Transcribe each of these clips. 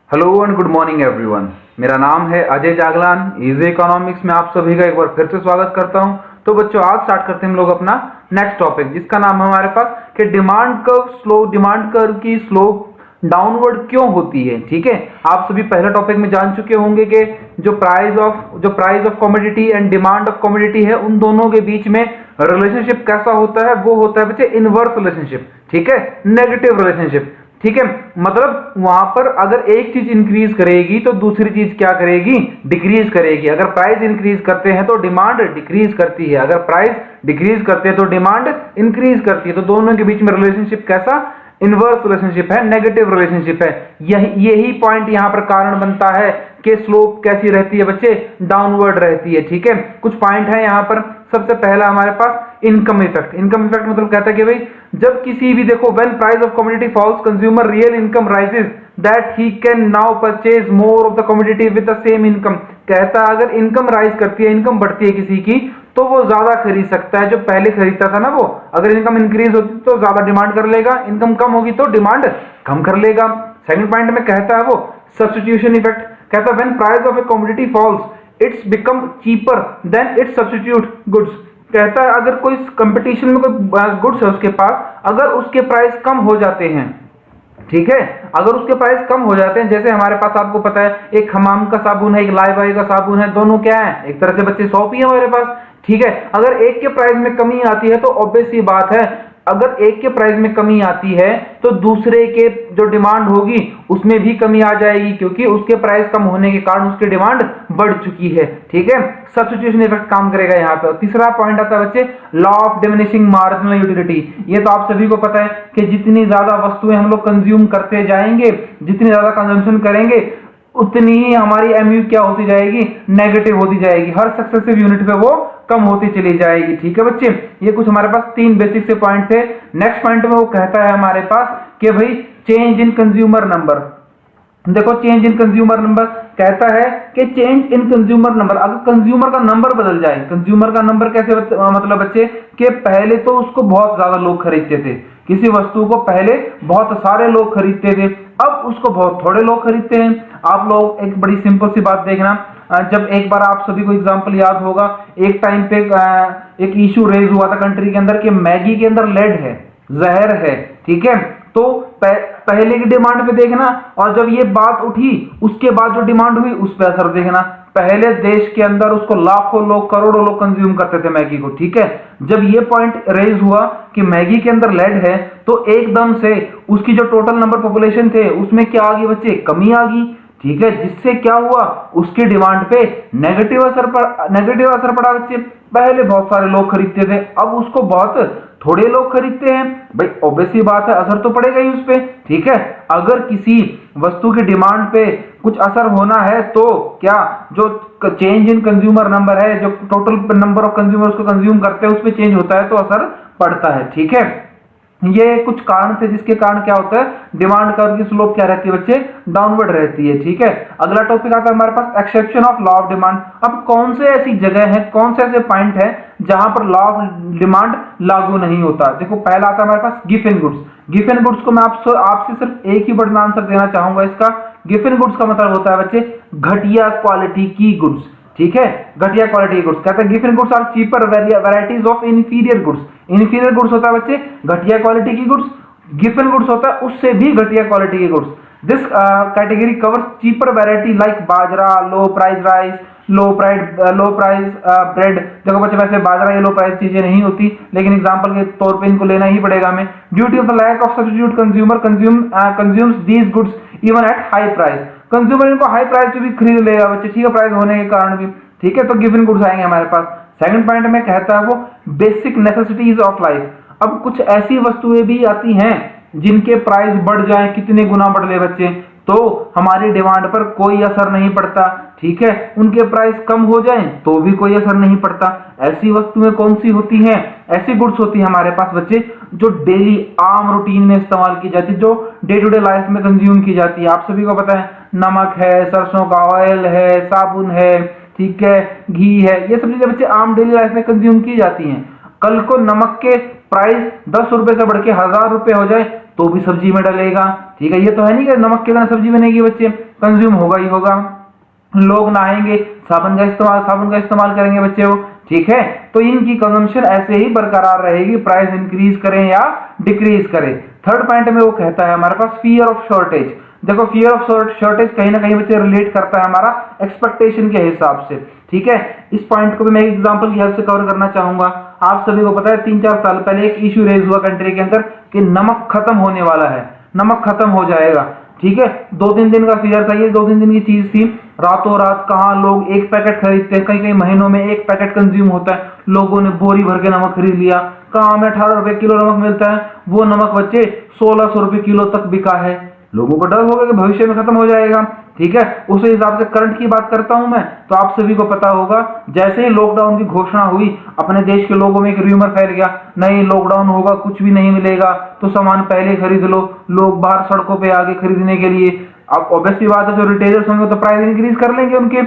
Hello and good morning everyone. मेरा नाम है अजय जागलान। इजी इकोनॉमिक्स में आप सभी का एक बार फिर से स्वागत करता हूं। तो बच्चों, आज स्टार्ट करते हैं हम लोग अपना नेक्स्ट टॉपिक, जिसका नाम है हमारे पास कि डिमांड कर्व की स्लोप डाउनवर्ड क्यों होती है। ठीक है, आप सभी पहले टॉपिक में जान चुके होंगे कि जो price of commodity and demand of commodity है, उन दोनों के बीच में रिलेशनशिप कैसा होता है। वो होता है बच्चे इनवर्स रिलेशनशिप। ठीक है, नेगेटिव रिलेशनशिप। ठीक है, मतलब वहां पर अगर एक चीज इंक्रीज करेगी तो दूसरी चीज क्या करेगी, डिक्रीज करेगी। अगर प्राइस इंक्रीज करते हैं तो डिमांड डिक्रीज करती है, अगर प्राइस डिक्रीज करते हैं तो डिमांड इंक्रीज करती है। तो दोनों के बीच में रिलेशनशिप कैसा, इनवर्स रिलेशनशिप है, नेगेटिव रिलेशनशिप है। यही पॉइंट यहां पर कारण बनता है कि स्लोप कैसी रहती है बच्चे, डाउनवर्ड रहती है। ठीक है, कुछ पॉइंट है यहां पर। सबसे पहला हमारे पास इनकम इफेक्ट। इनकम इफेक्ट मतलब कहता है कि भाई जब किसी भी, देखो, when price of commodity falls consumer real income rises that he can now purchase more of the commodity with the same income. कहता है अगर इनकम राइज करती है, इनकम बढ़ती है किसी की, तो वो ज्यादा खरीद सकता है जो पहले खरीदता था ना। वो अगर इनकम इंक्रीज होती तो ज्यादा डिमांड कर लेगा, इनकम कम होगी तो डिमांड कम कर लेगा। सेकंड पॉइंट में कहता है वो सब्स्टिट्यूशन इफेक्ट। कहता है when price of a commodity falls its become cheaper than its substitute goods. कहता है अगर कोई कंपटीशन में कोई गुड्स है उसके पास, अगर उसके प्राइस कम हो जाते हैं, ठीक है, अगर उसके प्राइस कम हो जाते हैं, जैसे हमारे पास आपको पता है एक हमाम का साबुन है, एक लाइबाई का साबुन है, दोनों क्या है, एक तरह से बच्चे सॉप ही है हमारे पास। ठीक है, अगर एक के प्राइस में कमी आती है तो ऑब्वियस सी बात है, अगर एक के प्राइस में कमी आती है तो दूसरे के जो डिमांड होगी उसमें भी कमी आ जाएगी, क्योंकि उसके प्राइस कम होने के कारण उसकी डिमांड बढ़ चुकी है। ठीक है, सब्स्टिट्यूशन इफेक्ट काम करेगा यहाँ पे। तीसरा पॉइंट आता है बच्चे law of diminishing marginal utility. ये तो आप सभी को पता है कि जितनी ज्यादा वस्तुएं हम लोग कंज्यूम करते जाएंगे, जितनी ज्यादा कंजम्पशन करेंगे, उतनी ही हमारी एमयू क्या होती जाएगी, नेगेटिव होती जाएगी। हर सक्सेसिव यूनिट पे वो कम होती चली जाएगी। ठीक है बच्चे, ये कुछ हमारे पास तीन बेसिक से पॉइंट थे। नेक्स्ट पॉइंट में वो कहता है हमारे पास कि भाई चेंज इन कंज्यूमर नंबर। देखो, चेंज इन कंज्यूमर नंबर कहता है कि चेंज इन कंज्यूमर नंबर, अगर कंज्यूमर का नंबर बदल जाए। कंज्यूमर का नंबर कैसे मतलब बच्चे कि पहले तो उसको बहुत ज्यादा लोग खरीदते थे, किसी वस्तु को पहले बहुत सारे लोग खरीदते थे, अब उसको बहुत थोड़े लोग खरीदते हैं। आप लोग एक बड़ी सिंपल सी बात देखना, जब एक बार आप सभी को एग्जांपल याद होगा, एक टाइम पे एक इशू रेज हुआ था कंट्री के अंदर कि मैगी के अंदर लेड है, जहर है। ठीक है, तो पहले की डिमांड पे देखना, और जब ये बात उठी उसके बाद जो डिमांड हुई उस पर असर देखना। पहले देश के अंदर उसको लाखों लोग, करोड़ों लोग कंज्यूम करते थे मैगी को। ठीक है, जब ये पॉइंट रेज हुआ कि मैगी के अंदर लेड है, तो एकदम से उसकी जो टोटल नंबर पॉपुलेशन थे उसमें क्या आ गई बच्चे, कमी आ गई। ठीक है, जिससे क्या हुआ, उसकी डिमांड पे नेगेटिव असर पड़ा बच्चे। पहले बहुत सारे लोग खरीदते थे, अब उसको बहुत थोड़े लोग खरीदते हैं। भाई ऑब्वियस सी बात है, असर तो पड़ेगा ही उस पे। ठीक है, अगर किसी वस्तु की डिमांड पे कुछ असर होना है तो क्या, जो चेंज इन कंज्यूमर नंबर है, जो टोटल नंबर ऑफ कंज्यूमर उसको कंज्यूम करते हैं, उस पर चेंज होता है तो असर पड़ता है। ठीक है, ये कुछ कारण थे जिसके कारण क्या होता है, डिमांड कर्व की स्लोप क्या रहती है बच्चे, डाउनवर्ड रहती है। ठीक है, अगला टॉपिक आता है हमारे पास exception of law of demand. अब कौन से ऐसी जगह है, कौन से ऐसे पॉइंट है जहां पर लॉ ऑफ डिमांड लागू नहीं होता। देखो, पहला आता है हमारे पास गिवन गुड्स। गिवन गुड्स को मैं आपसे सिर्फ एक ही वर्ड में आंसर देना चाहूंगा इसका। गिवन गुड्स का मतलब होता है बच्चे घटिया क्वालिटी की गुड्स। ठीक है, घटिया क्वालिटी गुड्स। कहते हैं given goods are cheaper varieties of inferior goods. Inferior goods होता है बच्चे घटिया क्वालिटी की गुड्स, गिवन गुड्स होता है उससे भी घटिया क्वालिटी की goods. This category covers cheaper variety like bajra, low price rice, low price bread. देखो बच्चे, वैसे बाजरा ये लो प्राइस चीजें नहीं होती, लेकिन एग्जांपल के तौर पे इनको लेना ही पड़ेगा हमें। Due to the lack of substitute consumer consumes these goods even at high price. Consumer इनको हाई प्राइस पे भी खरीद लेगा बच्चे, ठीक है, प्राइस होने के कारण भी। ठीक है, तो गिवन गुड्स आएंगे हमारे पास। सेकंड पॉइंट में कहता है वो बेसिक नेसेसिटीज ऑफ लाइफ। अब कुछ ऐसी वस्तुएं भी आती हैं जिनके प्राइस बढ़ जाए, कितने गुना बढ़ ले बच्चे, तो हमारी डिमांड पर कोई असर नहीं पड़ता। ठीक है, उनके प्राइस कम हो जाए तो भी कोई असर नहीं पड़ता। ऐसी वस्तुएं कौन सी होती हैं, ऐसी गुड्स होती है हमारे पास बच्चे जो डेली आम रूटीन में इस्तेमाल की जाती है, जो डे टू डे लाइफ में कंज्यूम की जाती है। आप सभी को पता है, नमक है, सरसों का ऑयल है, साबुन है, ठीक है, घी है, ये सब चीजें बच्चे आम डेली लाइफ में कंज्यूम की जाती हैं। कल को नमक के प्राइस 10 रुपए से बढ़ के 1000 रुपए हो जाए तो भी सब्जी में डलेगा। ठीक है, ये तो है नहीं कि नमक के बिना सब्जी बनेगी बच्चे, कंज्यूम होगा ही होगा। लोग नहाएंगे, साबुन का इस्तेमाल करेंगे बच्चे वो, ठीक है। तो इनकी कंजम्पशन ऐसे ही बरकरार रहेगी, प्राइस इंक्रीज करें या डिक्रीज करें। थर्ड पॉइंट में वो कहता है हमारे पास फियर ऑफ शॉर्टेज। देखो फियर ऑफ शॉर्टेज कहीं ना कहीं बच्चे रिलेट करता है हमारा एक्सपेक्टेशन के हिसाब से, ठीक है। इस पॉइंट को भी मैं एग्जांपल की हेल्प से कवर करना चाहूंगा। आप सभी को पता है 3-4 साल पहले एक इश्यू रेज हुआ कंट्री के अंदर कि नमक खत्म होने वाला है, नमक खत्म हो जाएगा, ठीक है। 2-3 दिन का फिगर था ये, 2-3 दिन की चीज थी। रातों रात कहाँ लोग एक पैकेट खरीदते हैं, कई कई महीनों में एक पैकेट कंज्यूम होता है, लोगों ने बोरी भर के नमक खरीद लिया। कहाँ हमें 18 रुपए किलो नमक मिलता है, वो नमक बच्चे 1600 रुपए किलो तक बिका है। लोगों को डर होगा कि भविष्य में खत्म हो जाएगा, ठीक है। उस हिसाब से करंट की बात करता हूं मैं, तो आप सभी को पता होगा जैसे ही लॉकडाउन की घोषणा हुई, अपने देश के लोगों में एक रूमर फैल गया, नहीं लॉकडाउन होगा, कुछ भी नहीं मिलेगा, तो सामान पहले खरीद लो। लोग बाहर सड़कों पे आगे खरीदने के लिए। अब ऑब्वियसली बात है, जो रिटेलर्स होंगे तो प्राइस इंक्रीज कर लेंगे उनके।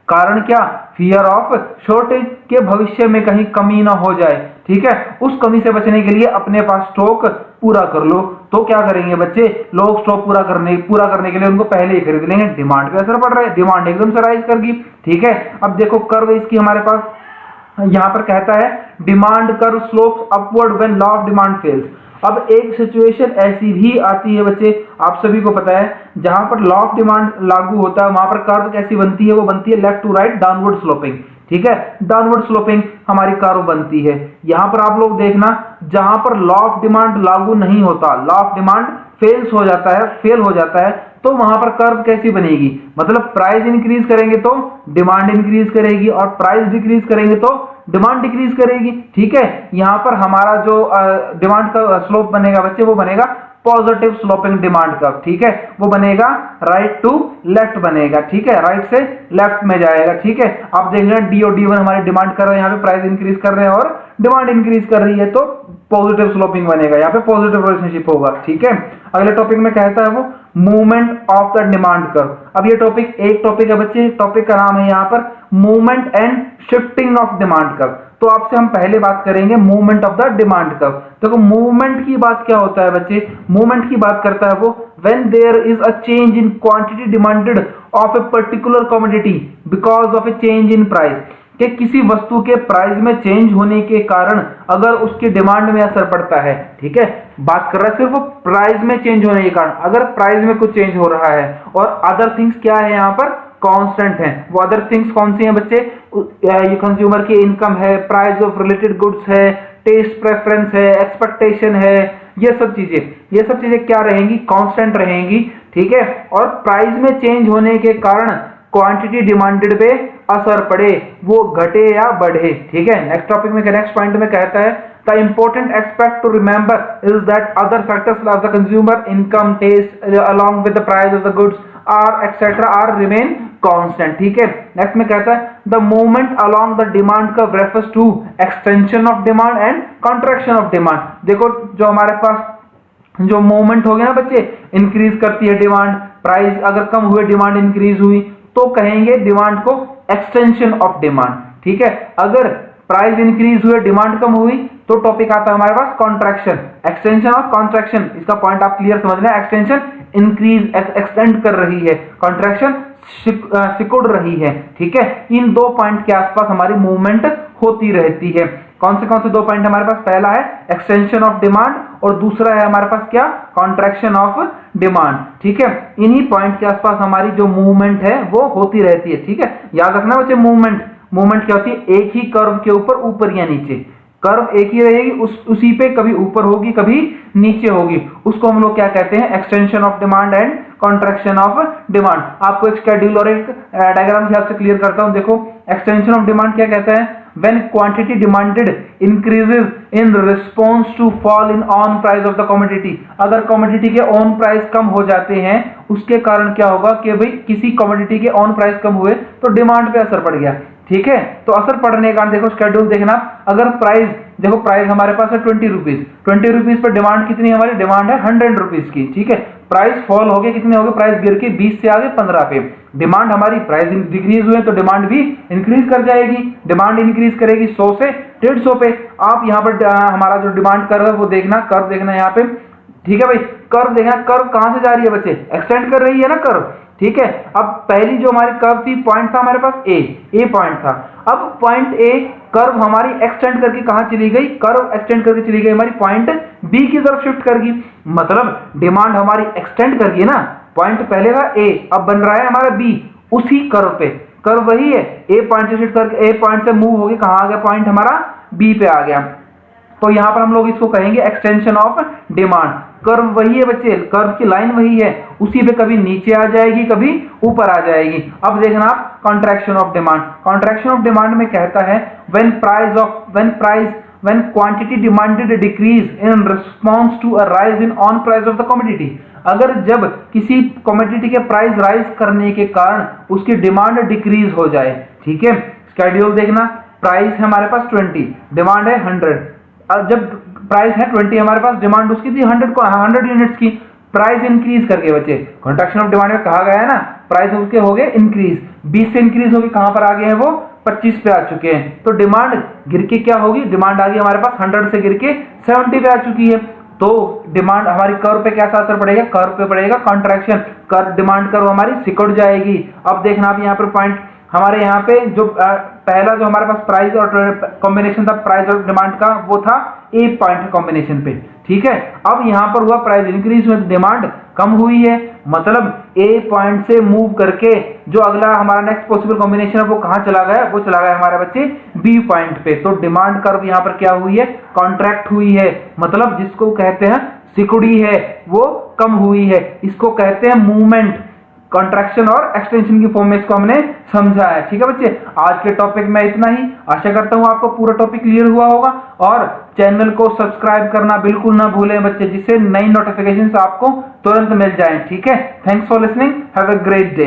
कारण क्या? फियर ऑफ शॉर्टेज, के भविष्य में कहीं कमी ना हो जाए, ठीक है। उस कमी से बचने के लिए अपने पास स्टॉक पूरा कर लो। तो क्या करेंगे बच्चे, लोग स्टॉक पूरा करने के लिए उनको पहले ही खरीद लेंगे। डिमांड पे असर पड़ रहा है, डिमांड एकदम से राइज करगी, ठीक है। अब देखो कर्व इसकी हमारे पास यहां पर कहता है demand curve slopes upward when law of demand fails. अब एक सिचुएशन ऐसी भी आती है बच्चे, आप सभी को पता है, जहां पर लॉ ऑफ डिमांड लागू होता है वहां पर कर्व कैसी बनती है, वो बनती है left to right downward sloping, ठीक है। डाउनवर्ड स्लोपिंग हमारी कर्व बनती है। यहां पर आप लोग देखना, जहां पर लॉ ऑफ डिमांड लागू नहीं होता, लॉ ऑफ डिमांड फेल हो जाता है, तो वहां पर कर्व कैसी बनेगी, मतलब प्राइस इंक्रीज करेंगे तो डिमांड इंक्रीज करेगी, और प्राइस डिक्रीज करेंगे तो डिमांड डिक्रीज करेगी, ठीक है। यहां पर हमारा जो डिमांड का स्लोप बनेगा बच्चे, वो बनेगा पॉजिटिव स्लोपिंग डिमांड कर्व, ठीक है। वो बनेगा राइट टू लेफ्ट बनेगा, ठीक है, राइट से लेफ्ट में जाएगा, ठीक है। आप देख रहे हैं डी और डी1 हमारी डिमांड कर रहे हैं, यहाँ पे प्राइस इंक्रीज कर रहे हैं और डिमांड इंक्रीज कर रही है, तो पॉजिटिव स्लोपिंग बनेगा, यहाँ पे पॉजिटिव रिलेशनशिप होगा, ठीक है। अगले टॉपिक में कहता है वो movement of the demand curve. अब ये एक टॉपिक है बच्चे, टॉपिक का नाम है यहाँ पर movement and shifting of demand curve. तो आपसे हम पहले बात करेंगे movement of the demand curve. देखो मूवमेंट की बात क्या होता है बच्चे, मूवमेंट की बात करता है वो when there is a change in quantity demanded of a particular commodity because of a change in price, कि किसी वस्तु के प्राइस में चेंज होने के कारण अगर उसकी डिमांड में असर पड़ता है, ठीक है। बात कर रहा है सिर्फ प्राइस में चेंज होने के कारण, अगर प्राइस में कुछ चेंज हो रहा है और अदर थिंग्स क्या है यहाँ पर कांस्टेंट है। वो अदर थिंग्स कौन सी हैं बच्चे, ये कंज्यूमर की इनकम है, प्राइस ऑफ रिलेटेड गुड्स है, टेस्ट प्रेफरेंस है, एक्सपेक्टेशन है, ये सब चीजें क्या रहेंगी, कांस्टेंट रहेंगी, ठीक है। और प्राइस में चेंज होने के कारण क्वांटिटी डिमांडेड पे असर पड़े, वो घटे या बढ़े, ठीक है। नेक्स्ट पॉइंट में कहता है the important aspect to remember is that other factors like the consumer income, taste along with the price of the goods are etcetera are remain constant, ठीक है। नेक्स्ट में कहता है the movement along the demand curve refers to extension of demand and contraction of demand. देखो जो हमारे पास जो movement हो गया ना बच्चे, इंक्रीज करती है डिमांड, प्राइस अगर कम हुए डिमांड इंक्रीज हुई, तो कहेंगे डिमांड को एक्सटेंशन ऑफ डिमांड, ठीक है। अगर प्राइस इंक्रीज हुए डिमांड कम हुई, तो टॉपिक आता है हमारे पास कॉन्ट्रैक्शन, एक्सटेंशन और कॉन्ट्रैक्शन। इसका पॉइंट आप क्लियर समझना, एक्सटेंशन इंक्रीज एक्सटेंड कर रही है, कॉन्ट्रैक्शन सिकुड़ रही है, ठीक है। इन दो पॉइंट के आसपास हमारी मूवमेंट होती रहती है। कौन से दो पॉइंट हमारे पास, पहला है एक्सटेंशन ऑफ डिमांड और दूसरा है हमारे पास क्या, कॉन्ट्रैक्शन ऑफ डिमांड, ठीक है। इन्हीं पॉइंट के आसपास हमारी जो मूवमेंट है वो होती रहती है, ठीक है। याद रखना बच्चे, मूवमेंट क्या होती है, एक ही कर्व के ऊपर या नीचे, कर्व एक ही रहेगी, उसी पे कभी ऊपर होगी कभी नीचे होगी, उसको हम लोग क्या कहते हैं, extension of demand and contraction of demand. आपको एक शेड्यूल और एक डायग्राम के हिसाब से क्लियर करता हूं। देखो एक्सटेंशन ऑफ डिमांड क्या कहता है, when quantity demanded increases in response to fall in on price of the commodity। अगर commodity के on price कम हो जाते हैं, उसके कारण क्या होगा कि भाई किसी commodity के on price कम हुए तो डिमांड पे असर पड़ गया, ठीक है। तो असर पड़ने के कारण देखो शेड्यूल देखना, अगर प्राइस देखो प्राइस हमारे पास है 20 रुपीज पर डिमांड कितनी, हमारी डिमांड है 100 रुपीज की, ठीक है। प्राइस फॉल हो गए, कितने हो गए, प्राइस गिर के 20 से आगे 15 पे, डिमांड हमारी प्राइस डिक्रीज हुए तो डिमांड भी इंक्रीज कर जाएगी, डिमांड इंक्रीज करेगी 100 से 150 पे। आप यहाँ पर हमारा जो डिमांड कर्व है वो देखना, कर्व देखना यहाँ पे ठीक है भाई। कर्व देखना, कर्व कहां से जा रही है बच्चे, एक्सटेंड कर रही है ना कर्व, ठीक है। अब पहली जो हमारी कर्व थी, पॉइंट था हमारे पास ए पॉइंट था। अब पॉइंट ए कर्व हमारी एक्सटेंड करके कहां चली गई, कर्व एक्सटेंड करके चली गई हमारी पॉइंट बी की तरफ शिफ्ट कर गई, मतलब डिमांड हमारी एक्सटेंड कर गई ना। पॉइंट पहले था ए, अब बन रहा है हमारा बी, उसी कर्व पे, कर्व वही है, ए पॉइंट से शिफ्ट करके, ए पॉइंट से मूव होके कहां आ गया, पॉइंट हमारा बी पे आ गया। तो यहां पर हम लोग इसको कहेंगे एक्सटेंशन ऑफ डिमांड। कर्व वही है बच्चे, कर्व की लाइन वही है, उसी पे कभी नीचे आ जाएगी कभी ऊपर आ जाएगी। अब देखना आप contraction of demand. Contraction of demand में कहता है when quantity demanded decrease in response to a rise in on price of the commodity। अगर जब किसी कमोडिटी के प्राइस राइज करने के कारण उसकी डिमांड डिक्रीज हो जाए, ठीक है। स्केड्यूल देखना, प्राइस है हमारे पास 20, डिमांड है 100। जब प्राइस है 20 हमारे पास, डिमांड उसकी थी 100 यूनिट्स की, प्राइस इंक्रीज करके बच्चे कॉन्ट्रैक्शन ऑफ डिमांड में कहा गया है ना, प्राइस उसके हो गए इंक्रीज, 20 से इंक्रीज होगी कहां पर आ गए हैं वो 25 पे आ चुके हैं। तो डिमांड गिर के क्या होगी, डिमांड आ गई हमारे पास 100 से गिर के 70 पे आ चुकी है। तो डिमांड हमारी कर्व पे कैसा असर पड़ेगा, कर्व पे पड़ेगा कॉन्ट्रैक्शन, कर्व डिमांड कर्व हमारी सिकुड़ जाएगी। अब देखना आप यहाँ पर पॉइंट हमारे यहाँ पे जो पहला जो हमारे पास प्राइस और कॉम्बिनेशन था प्राइस और डिमांड का, वो था ए पॉइंट कॉम्बिनेशन पे, ठीक है। अब यहाँ पर हुआ प्राइस इंक्रीज हुआ, डिमांड कम हुई है, मतलब ए पॉइंट से मूव करके जो अगला हमारा नेक्स्ट पॉसिबल कॉम्बिनेशन है वो कहाँ चला गया, वो चला गया हमारे बच्चे बी पॉइंट पे। तो डिमांड कर्व यहाँ पर क्या हुई है, कॉन्ट्रैक्ट हुई है, मतलब जिसको कहते हैं सिकुड़ी है, वो कम हुई है, इसको कहते हैं मूवमेंट। कॉन्ट्रैक्शन और एक्सटेंशन की फॉर्म में इसको हमने समझा है, ठीक है बच्चे। आज के टॉपिक में इतना ही, आशा करता हूं आपको पूरा टॉपिक क्लियर हुआ होगा, और चैनल को सब्सक्राइब करना बिल्कुल ना भूलें बच्चे, जिससे नई नोटिफिकेशंस आपको तुरंत मिल जाएं, ठीक है। Thanks for listening, have a great day.